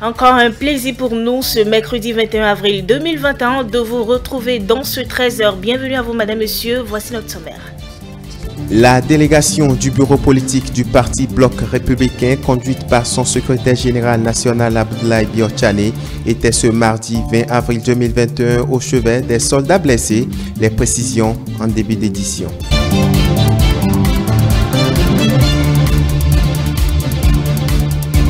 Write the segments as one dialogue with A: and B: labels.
A: Encore un plaisir pour nous ce mercredi 21 avril 2021 de vous retrouver dans ce 13h. Bienvenue à vous, madame, monsieur. Voici notre sommaire.
B: La délégation du bureau politique du parti Bloc républicain, conduite par son secrétaire général national Abdoulaye Biotchane, était ce mardi 20 avril 2021 au chevet des soldats blessés. Les précisions en début d'édition.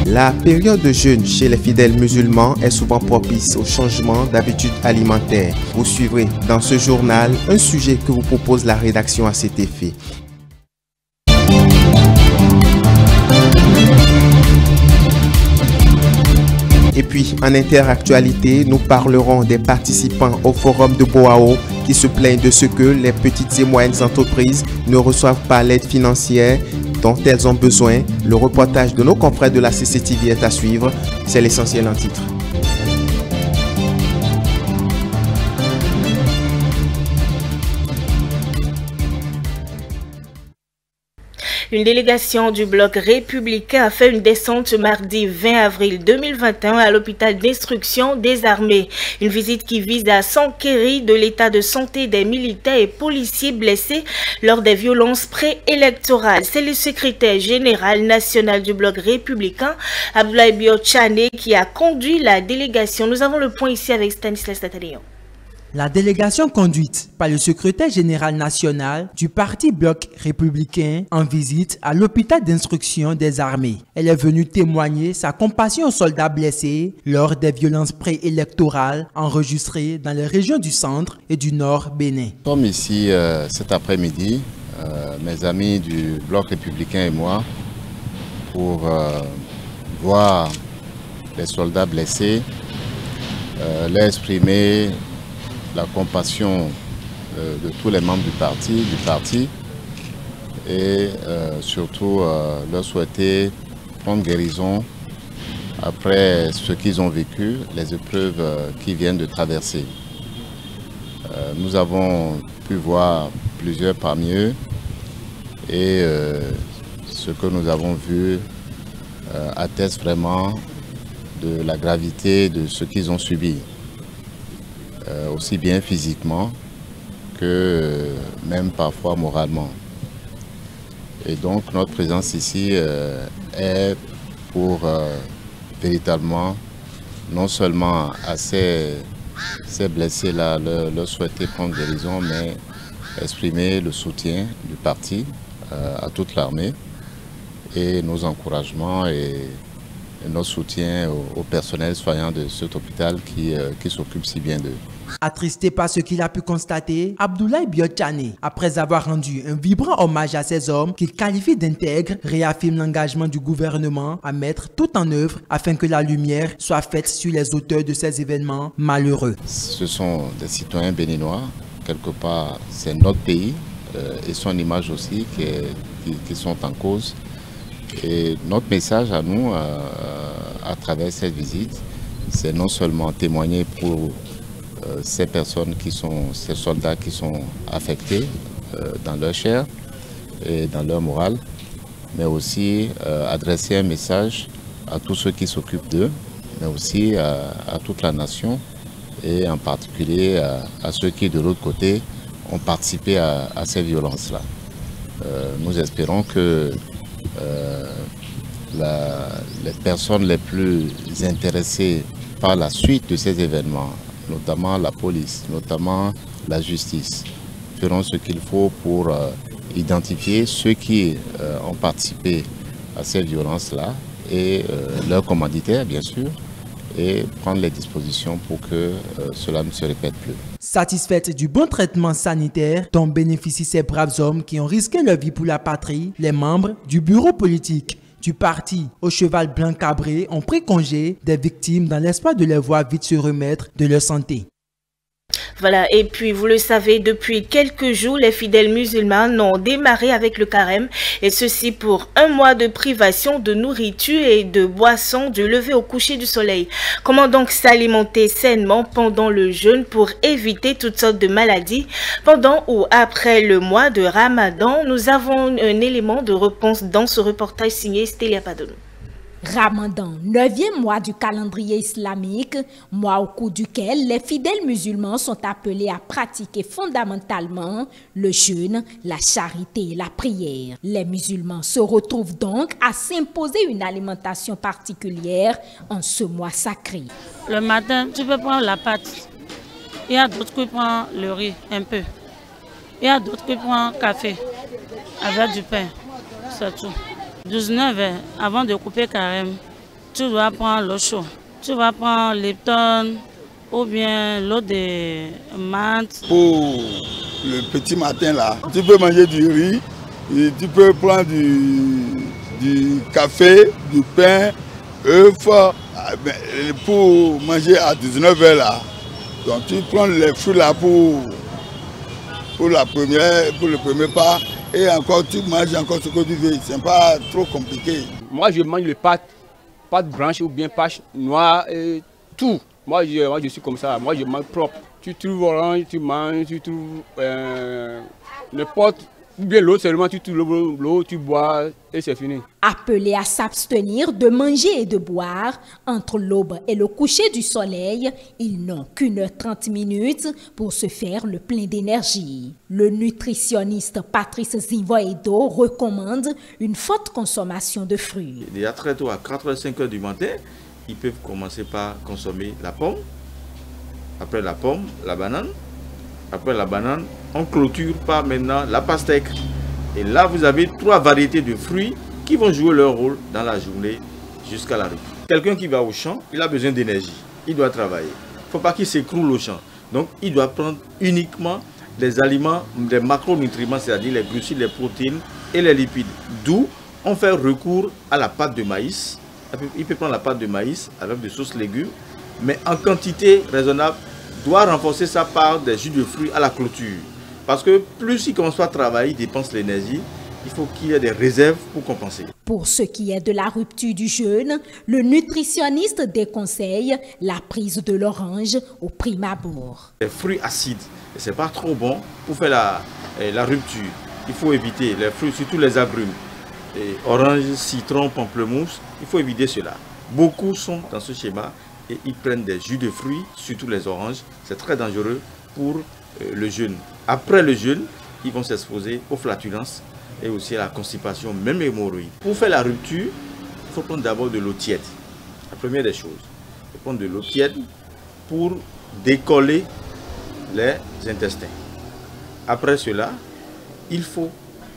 B: La période de jeûne chez les fidèles musulmans est souvent propice au changement d'habitudes alimentaires. Vous suivrez dans ce journal un sujet que vous propose la rédaction à cet effet. Et puis, en interactualité, nous parlerons des participants au forum de Boao qui se plaignent de ce que les petites et moyennes entreprises ne reçoivent pas l'aide financière dont elles ont besoin. Le reportage de nos confrères de la CCTV est à suivre. C'est l'essentiel en titre.
A: Une délégation du Bloc républicain a fait une descente ce mardi 20 avril 2021 à l'hôpital d'instruction des armées. Une visite qui vise à s'enquérir de l'état de santé des militaires et policiers blessés lors des violences préélectorales. C'est le secrétaire général national du Bloc républicain, Abdoulaye Biotchane, qui a conduit la délégation. Nous avons le point ici avec Stanislas Tatalion.
C: La délégation conduite par le secrétaire général national du parti Bloc républicain en visite à l'hôpital d'instruction des armées. Elle est venue témoigner sa compassion aux soldats blessés lors des violences préélectorales enregistrées dans les régions du centre et du nord Bénin.
D: Nous sommes ici cet après-midi, mes amis du Bloc républicain et moi, pour voir les soldats blessés, leur exprimer la compassion de tous les membres du parti et surtout leur souhaiter prendre guérison après ce qu'ils ont vécu, les épreuves qu'ils viennent de traverser. Nous avons pu voir plusieurs parmi eux et ce que nous avons vu atteste vraiment de la gravité de ce qu'ils ont subi. Aussi bien physiquement que même parfois moralement. Et donc notre présence ici est pour véritablement non seulement à ces blessés-là leur souhaiter prendre guérison, mais exprimer le soutien du parti à toute l'armée et nos encouragements et notre soutien au personnel soignant de cet hôpital qui s'occupe si bien d'eux.
C: Attristé par ce qu'il a pu constater, Abdoulaye Biotchane, après avoir rendu un vibrant hommage à ces hommes qu'il qualifie d'intègres, réaffirme l'engagement du gouvernement à mettre tout en œuvre afin que la lumière soit faite sur les auteurs de ces événements malheureux.
D: Ce sont des citoyens béninois, quelque part c'est notre pays et son image aussi qui sont en cause. Et notre message à nous, à travers cette visite, c'est non seulement témoigner pour ces personnes ces soldats qui sont affectés dans leur chair et dans leur morale, mais aussi adresser un message à tous ceux qui s'occupent d'eux, mais aussi à toute la nation et en particulier à ceux qui de l'autre côté ont participé à ces violences-là. Nous espérons que les personnes les plus intéressées par la suite de ces événements, notamment la police, notamment la justice, feront ce qu'il faut pour identifier ceux qui ont participé à ces violences-là et leurs commanditaires, bien sûr, et prendre les dispositions pour que cela ne se répète plus.
C: Satisfaite du bon traitement sanitaire dont bénéficient ces braves hommes qui ont risqué leur vie pour la patrie, les membres du bureau politique du parti au cheval blanc cabré ont pris congé des victimes dans l'espoir de les voir vite se remettre de leur santé.
A: Voilà, et puis vous le savez, depuis quelques jours, les fidèles musulmans ont démarré avec le carême, et ceci pour un mois de privation de nourriture et de boissons du lever au coucher du soleil. Comment donc s'alimenter sainement pendant le jeûne pour éviter toutes sortes de maladies? Pendant ou après le mois de Ramadan, nous avons un élément de réponse dans ce reportage signé Stélia Padonou.
E: Ramadan, 9e mois du calendrier islamique, mois au cours duquel les fidèles musulmans sont appelés à pratiquer fondamentalement le jeûne, la charité et la prière. Les musulmans se retrouvent donc à s'imposer une alimentation particulière en ce mois sacré.
F: Le matin, tu peux prendre la pâte. Il y a d'autres qui prennent le riz un peu. Il y a d'autres qui prennent café avec du pain. C'est tout. 19 heures, avant de couper carême, tu dois prendre l'eau chaude. Tu vas prendre Lipton ou bien l'eau de menthe.
G: Pour le petit matin là, tu peux manger du riz, et tu peux prendre du café, du pain, œufs. Pour manger à 19 heures là. Donc tu prends les fruits là pour le premier pas. Et encore, tu manges encore ce que tu veux. Ce n'est pas trop compliqué.
H: Moi, je mange les pâtes blanches ou bien pâtes noires, tout. Moi, je suis comme ça. Moi, je mange propre. Tu trouves orange, tu manges, tu trouves n'importe. Ou bien l'eau seulement, tu trouves l'eau, tu bois et c'est fini.
E: Appelés à s'abstenir de manger et de boire, entre l'aube et le coucher du soleil, ils n'ont qu'une 30 minutes pour se faire le plein d'énergie. Le nutritionniste Patrice Zinvoedo recommande une forte consommation de fruits.
I: Déjà très tôt, à 4h-5h du matin, ils peuvent commencer par consommer la pomme. Après la pomme, la banane. Après la banane, on clôture par maintenant la pastèque. Et là, vous avez 3 variétés de fruits qui vont jouer leur rôle dans la journée jusqu'à la rupture. Quelqu'un qui va au champ, il a besoin d'énergie. Il doit travailler. Il ne faut pas qu'il s'écroule au champ. Donc, il doit prendre uniquement des aliments, des macronutriments, c'est-à-dire les glucides, les protéines et les lipides. D'où on fait recours à la pâte de maïs. Il peut prendre la pâte de maïs avec des sauces légumes, mais en quantité raisonnable. Doit renforcer sa part des jus de fruits à la clôture. Parce que plus il commence à travailler, il dépense l'énergie, il faut qu'il y ait des réserves pour compenser.
E: Pour ce qui est de la rupture du jeûne, le nutritionniste déconseille la prise de l'orange au prime abord.
I: Les fruits acides, ce n'est pas trop bon pour faire la rupture. Il faut éviter les fruits, surtout les agrumes. Orange, citron, pamplemousse, il faut éviter cela. Beaucoup sont dans ce schéma. Et ils prennent des jus de fruits, surtout les oranges. C'est très dangereux pour le jeûne. Après le jeûne, ils vont s'exposer aux flatulences et aussi à la constipation, même hémorroïdes. Pour faire la rupture, il faut prendre d'abord de l'eau tiède. La première des choses, il faut prendre de l'eau tiède pour décoller les intestins. Après cela, il faut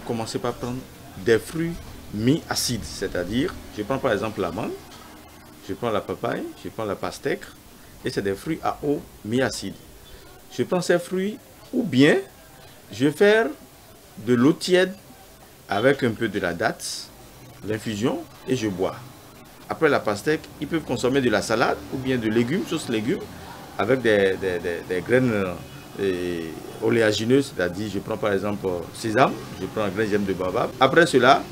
I: commencer par prendre des fruits mi-acides. C'est-à-dire, je prends par exemple la mangue. Je prends la papaye, je prends la pastèque et c'est des fruits à eau mi-acide. Je prends ces fruits ou bien je vais faire de l'eau tiède avec un peu de la date, l'infusion et je bois. Après la pastèque, ils peuvent consommer de la salade ou bien de légumes, sauce légumes avec des graines oléagineuses, c'est-à-dire je prends par exemple sésame, je prends un grain de germe de baobab. Après cela,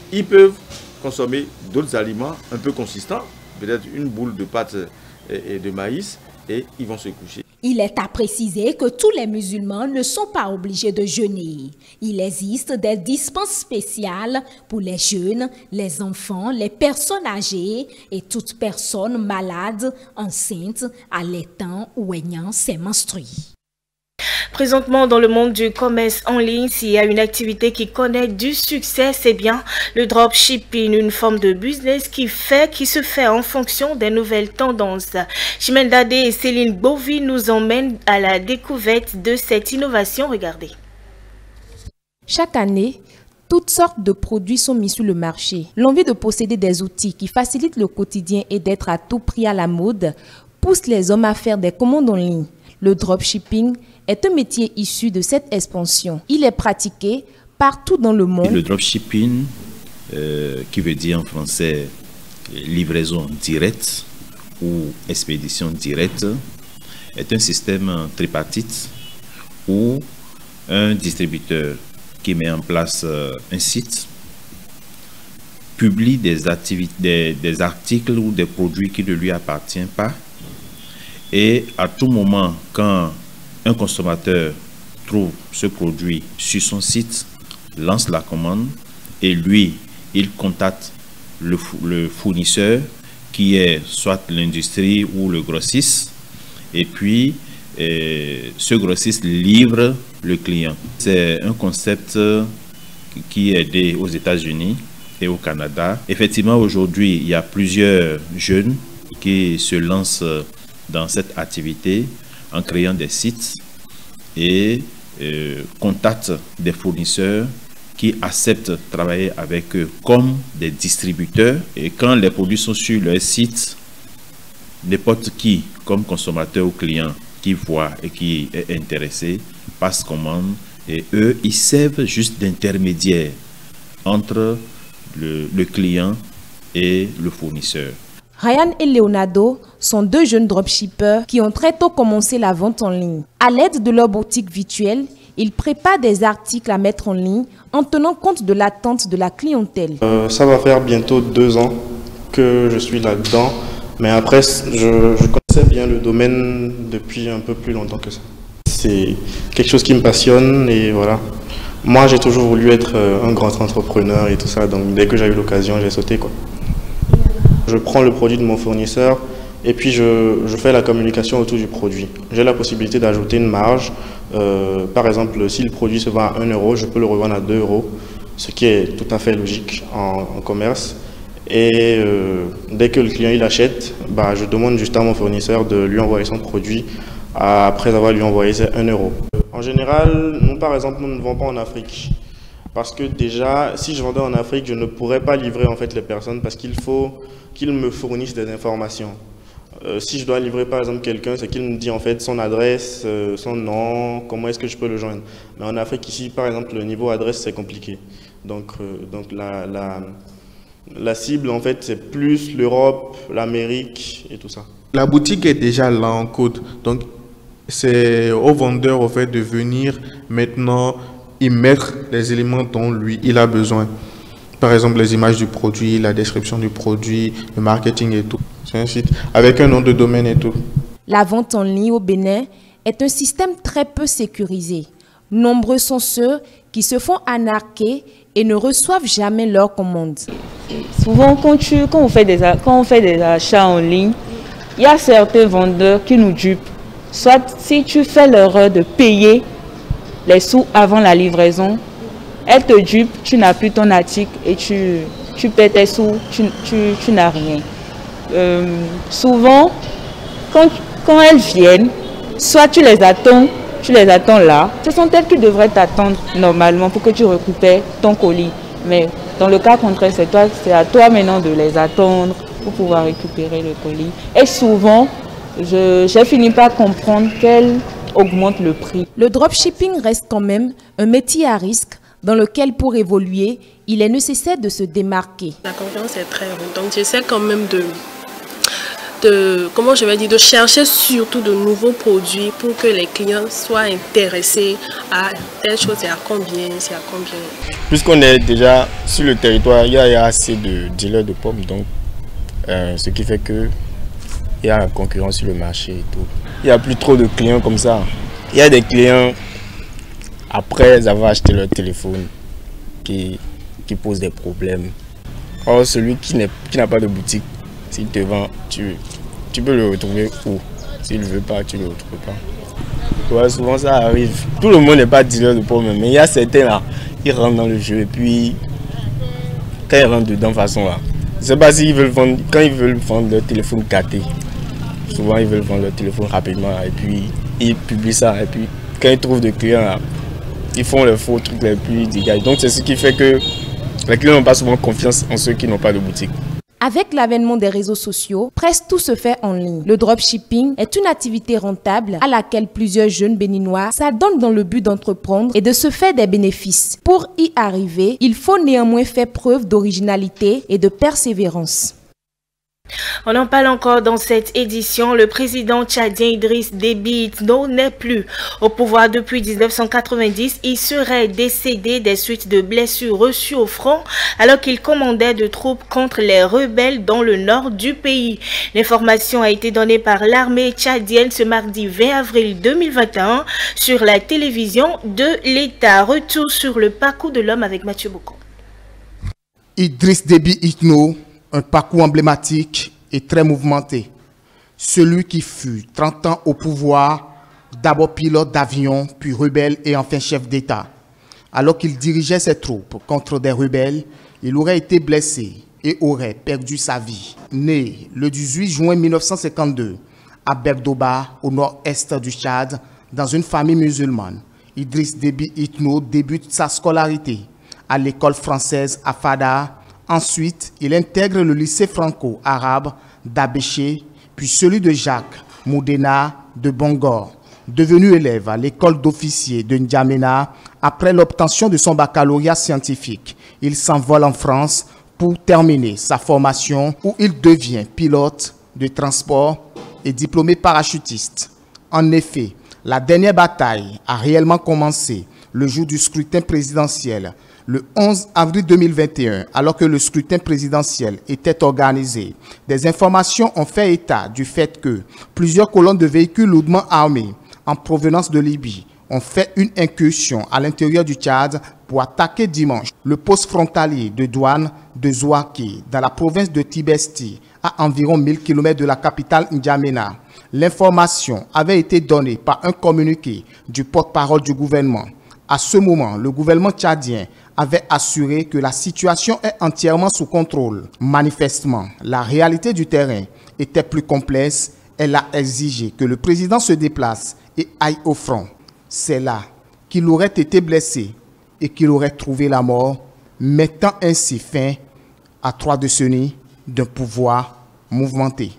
I: ils peuvent consommer d'autres aliments un peu consistants. Peut-être une boule de pâte et de maïs et ils vont se coucher.
E: Il est à préciser que tous les musulmans ne sont pas obligés de jeûner. Il existe des dispenses spéciales pour les jeunes, les enfants, les personnes âgées et toute personne malade, enceinte, allaitant ou ayant ses menstrues.
A: Présentement, dans le monde du commerce en ligne, s'il y a une activité qui connaît du succès, c'est bien le dropshipping, une forme de business qui se fait en fonction des nouvelles tendances. Chimène Dadé et Céline Bovi nous emmènent à la découverte de cette innovation. Regardez.
J: Chaque année, toutes sortes de produits sont mis sur le marché. L'envie de posséder des outils qui facilitent le quotidien et d'être à tout prix à la mode pousse les hommes à faire des commandes en ligne. Le dropshipping est un métier issu de cette expansion. Il est pratiqué partout dans le monde.
K: Le dropshipping, qui veut dire en français livraison directe ou expédition directe, est un système tripartite où un distributeur qui met en place un site publie des articles ou des produits qui ne lui appartiennent pas. Et à tout moment, quand un consommateur trouve ce produit sur son site, lance la commande et lui, il contacte le fournisseur qui est soit l'industrie ou le grossiste, et puis ce grossiste livre le client. C'est un concept qui est né aux États-Unis et au Canada. Effectivement, aujourd'hui, il y a plusieurs jeunes qui se lancent dans cette activité en créant des sites et contactent des fournisseurs qui acceptent de travailler avec eux comme des distributeurs. Et quand les produits sont sur leur site, n'importe qui, comme consommateur ou client, qui voit et qui est intéressé, passe commande et eux, ils servent juste d'intermédiaire entre le client et le fournisseur.
J: Ryan et Leonardo sont deux jeunes dropshippers qui ont très tôt commencé la vente en ligne. À l'aide de leur boutique virtuelle, ils préparent des articles à mettre en ligne en tenant compte de l'attente de la clientèle.
L: Ça va faire bientôt 2 ans que je suis là-dedans, mais après, je connaissais bien le domaine depuis un peu plus longtemps que ça. C'est quelque chose qui me passionne et voilà. Moi, j'ai toujours voulu être un grand entrepreneur et tout ça, donc dès que j'ai eu l'occasion, j'ai sauté, quoi. Je prends le produit de mon fournisseur et puis je fais la communication autour du produit. J'ai la possibilité d'ajouter une marge. Par exemple, si le produit se vend à 1 euro, je peux le revendre à 2 euros, ce qui est tout à fait logique en commerce. Et dès que le client il achète, je demande juste à mon fournisseur de lui envoyer son produit après avoir lui envoyé 1 euro. En général, nous par exemple, nous ne vendons pas en Afrique. Parce que déjà, si je vendais en Afrique, je ne pourrais pas livrer en fait les personnes parce qu'il faut qu'ils me fournissent des informations. Si je dois livrer par exemple quelqu'un, c'est qu'il me dit en fait son adresse, son nom, comment est-ce que je peux le joindre. Mais en Afrique ici, par exemple, le niveau adresse c'est compliqué. Donc la cible en fait c'est plus l'Europe, l'Amérique et tout ça.
B: La boutique est déjà là en Côte, donc c'est au vendeur en fait de venir maintenant y mettre les éléments dont lui il a besoin. Par exemple, les images du produit, la description du produit, le marketing et tout. C'est un site avec un nom de domaine et tout.
J: La vente en ligne au Bénin est un système très peu sécurisé. Nombreux sont ceux qui se font arnaquer et ne reçoivent jamais leurs commandes.
M: Souvent, quand on fait des achats en ligne, il y a certains vendeurs qui nous dupent. Soit si tu fais l'erreur de payer les sous avant la livraison, elle te dupe, tu n'as plus ton article et tu paies tes sous, tu n'as rien. Souvent, quand elles viennent, soit tu les attends là. Ce sont elles qui devraient t'attendre normalement pour que tu récupères ton colis. Mais dans le cas contraire, c'est à toi maintenant de les attendre pour pouvoir récupérer le colis. Et souvent, j'ai fini par comprendre qu'elles augmentent le prix.
J: Le dropshipping reste quand même un métier à risque dans lequel, pour évoluer, il est nécessaire de se démarquer.
N: La concurrence est très haute, donc j'essaie quand même de chercher surtout de nouveaux produits pour que les clients soient intéressés à telle chose, c'est à combien.
O: Puisqu'on est déjà sur le territoire, il y a assez de dealers de pommes, donc ce qui fait que il y a la concurrence sur le marché et tout. Il n'y a plus trop de clients comme ça. Il y a des clients, après avoir acheté leur téléphone, qui posent des problèmes. Or, celui qui n'a pas de boutique, s'il te vend, tu peux le retrouver où? S'il ne veut pas, tu ne le retrouves pas. Ouais, souvent ça arrive. Tout le monde n'est pas dealer de pommes, mais il y a certains là, ils rentrent dans le jeu et puis quand ils rentrent dedans de façon là, je ne sais pas s'ils veulent vendre, quand ils veulent vendre leur téléphone gâté. Souvent, ils veulent vendre leur téléphone rapidement et puis ils publient ça. Et puis, quand ils trouvent des clients, là, ils font les faux trucs les plus dégagés. Donc, c'est ce qui fait que les clients n'ont pas souvent confiance en ceux qui n'ont pas de boutique.
J: Avec l'avènement des réseaux sociaux, presque tout se fait en ligne. Le dropshipping est une activité rentable à laquelle plusieurs jeunes béninois s'adonnent dans le but d'entreprendre et de se faire des bénéfices. Pour y arriver, il faut néanmoins faire preuve d'originalité et de persévérance.
A: On en parle encore dans cette édition. Le président tchadien Idriss Déby Itno n'est plus au pouvoir depuis 1990. Il serait décédé des suites de blessures reçues au front alors qu'il commandait de troupes contre les rebelles dans le nord du pays. L'information a été donnée par l'armée tchadienne ce mardi 20 avril 2021 sur la télévision de l'État. Retour sur le parcours de l'homme avec Mathieu Boucan.
P: Idriss Déby Itno, Un parcours emblématique et très mouvementé. Celui qui fut 30 ans au pouvoir, d'abord pilote d'avion, puis rebelle et enfin chef d'État. Alors qu'il dirigeait ses troupes contre des rebelles, il aurait été blessé et aurait perdu sa vie. Né le 18 juin 1952 à Bergdoba, au nord-est du Tchad, dans une famille musulmane, Idriss Déby Itno débute sa scolarité à l'école française à Fada. Ensuite, il intègre le lycée franco-arabe d'Abéché, puis celui de Jacques Moudena de Bangor. Devenu élève à l'école d'officiers de N'Djamena, après l'obtention de son baccalauréat scientifique, il s'envole en France pour terminer sa formation où il devient pilote de transport et diplômé parachutiste. En effet, la dernière bataille a réellement commencé le jour du scrutin présidentiel, le 11 avril 2021, alors que le scrutin présidentiel était organisé. Des informations ont fait état du fait que plusieurs colonnes de véhicules lourdement armés en provenance de Libye ont fait une incursion à l'intérieur du Tchad pour attaquer dimanche le poste frontalier de douane de Zouaké dans la province de Tibesti, à environ 1000 km de la capitale N'Djamena. L'information avait été donnée par un communiqué du porte-parole du gouvernement. À ce moment, le gouvernement tchadien avait assuré que la situation est entièrement sous contrôle. Manifestement, la réalité du terrain était plus complexe. Elle a exigé que le président se déplace et aille au front. C'est là qu'il aurait été blessé et qu'il aurait trouvé la mort, mettant ainsi fin à 3 décennies d'un pouvoir mouvementé.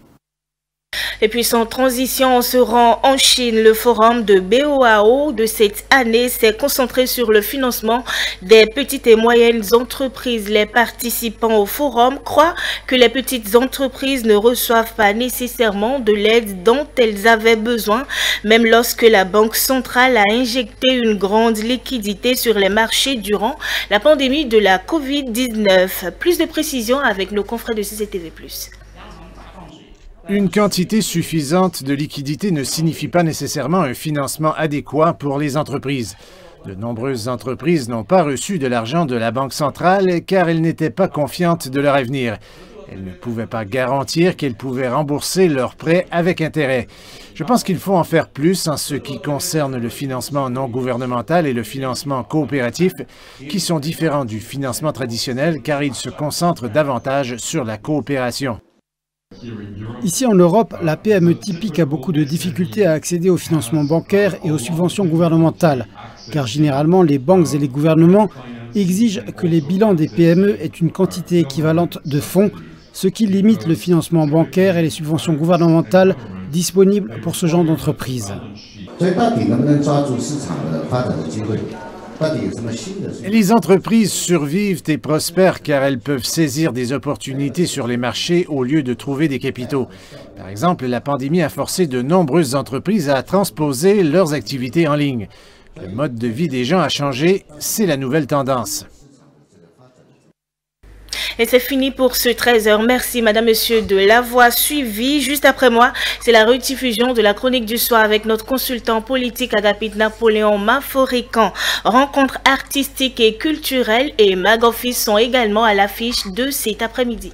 A: Et puis sans transition, on se rend en Chine. Le forum de BOAO de cette année s'est concentré sur le financement des petites et moyennes entreprises. Les participants au forum croient que les petites entreprises ne reçoivent pas nécessairement de l'aide dont elles avaient besoin, même lorsque la Banque centrale a injecté une grande liquidité sur les marchés durant la pandémie de la Covid-19. Plus de précisions avec nos confrères de CCTV+.
Q: Une quantité suffisante de liquidités ne signifie pas nécessairement un financement adéquat pour les entreprises. De nombreuses entreprises n'ont pas reçu de l'argent de la Banque centrale car elles n'étaient pas confiantes de leur avenir. Elles ne pouvaient pas garantir qu'elles pouvaient rembourser leurs prêts avec intérêt. Je pense qu'il faut en faire plus en ce qui concerne le financement non gouvernemental et le financement coopératif, qui sont différents du financement traditionnel car ils se concentrent davantage sur la coopération.
R: Ici en Europe, la PME typique a beaucoup de difficultés à accéder au financement bancaire et aux subventions gouvernementales, car généralement les banques et les gouvernements exigent que les bilans des PME aient une quantité équivalente de fonds, ce qui limite le financement bancaire et les subventions gouvernementales disponibles pour ce genre d'entreprise.
Q: Les entreprises survivent et prospèrent car elles peuvent saisir des opportunités sur les marchés au lieu de trouver des capitaux. Par exemple, la pandémie a forcé de nombreuses entreprises à transposer leurs activités en ligne. Le mode de vie des gens a changé, c'est la nouvelle tendance.
A: Et c'est fini pour ce 13h. Merci, madame, monsieur, de l'avoir suivi. Juste après moi, c'est la rediffusion de la chronique du soir avec notre consultant politique Agapit Napoléon Maforican. Rencontres artistiques et culturelles et Mag Office sont également à l'affiche de cet après-midi.